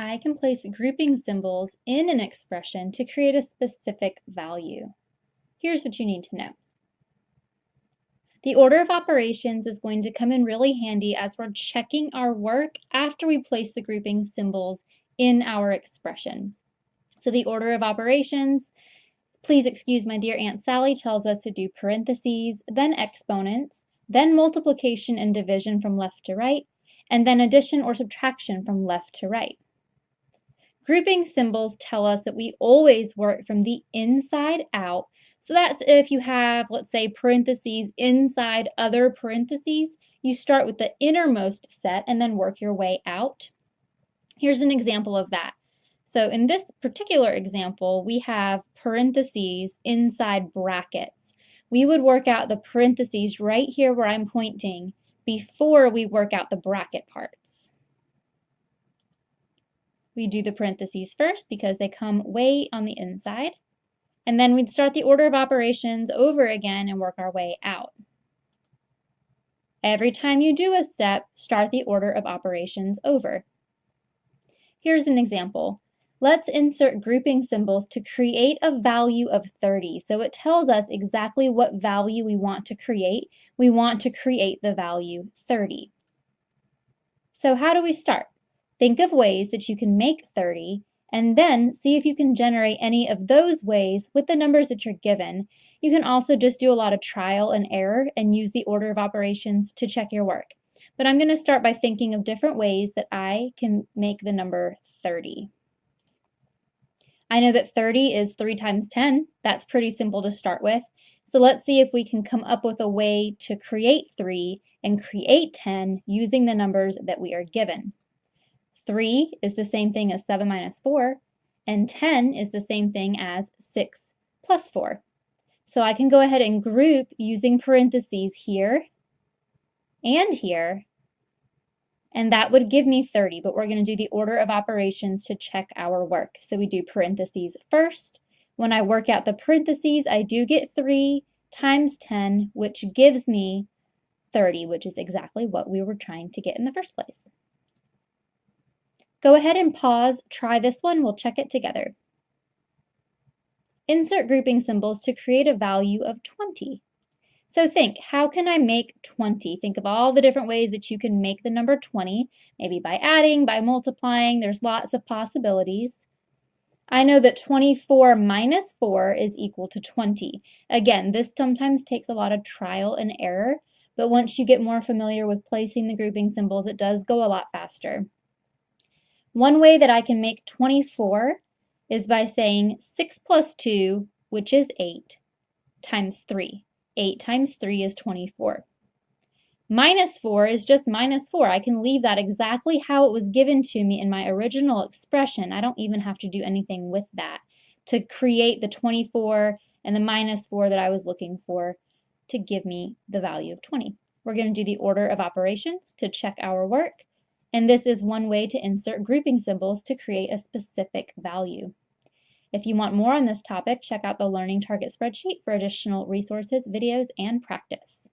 I can place grouping symbols in an expression to create a specific value. Here's what you need to know. The order of operations is going to come in really handy as we're checking our work after we place the grouping symbols in our expression. So the order of operations, please excuse my dear Aunt Sally, tells us to do parentheses, then exponents, then multiplication and division from left to right, and then addition or subtraction from left to right. Grouping symbols tell us that we always work from the inside out. So that's if you have, let's say, parentheses inside other parentheses, you start with the innermost set and then work your way out. Here's an example of that. So in this particular example, we have parentheses inside brackets. We would work out the parentheses right here where I'm pointing before we work out the bracket parts. We do the parentheses first because they come way on the inside, and then we'd start the order of operations over again and work our way out. Every time you do a step, start the order of operations over. Here's an example. Let's insert grouping symbols to create a value of 30. So it tells us exactly what value we want to create. We want to create the value 30. So how do we start? Think of ways that you can make 30 and then see if you can generate any of those ways with the numbers that you're given. You can also just do a lot of trial and error and use the order of operations to check your work. But I'm going to start by thinking of different ways that I can make the number 30. I know that 30 is 3 times 10. That's pretty simple to start with. So let's see if we can come up with a way to create 3 and create 10 using the numbers that we are given. 3 is the same thing as 7 minus 4, and 10 is the same thing as 6 plus 4. So I can go ahead and group using parentheses here and here, and that would give me 30, but we're going to do the order of operations to check our work. So we do parentheses first. When I work out the parentheses, I do get 3 times 10, which gives me 30, which is exactly what we were trying to get in the first place. Go ahead and pause, try this one, we'll check it together. Insert grouping symbols to create a value of 20. So think, how can I make 20? Think of all the different ways that you can make the number 20, maybe by adding, by multiplying, there's lots of possibilities. I know that 24 minus 4 is equal to 20. Again, this sometimes takes a lot of trial and error, but once you get more familiar with placing the grouping symbols, it does go a lot faster. One way that I can make 24 is by saying 6 plus 2, which is 8, times 3. 8 times 3 is 24. Minus 4 is just minus 4. I can leave that exactly how it was given to me in my original expression. I don't even have to do anything with that to create the 24 and the minus 4 that I was looking for to give me the value of 20. We're going to do the order of operations to check our work. And this is one way to insert grouping symbols to create a specific value. If you want more on this topic, check out the Learning Target spreadsheet for additional resources, videos, and practice.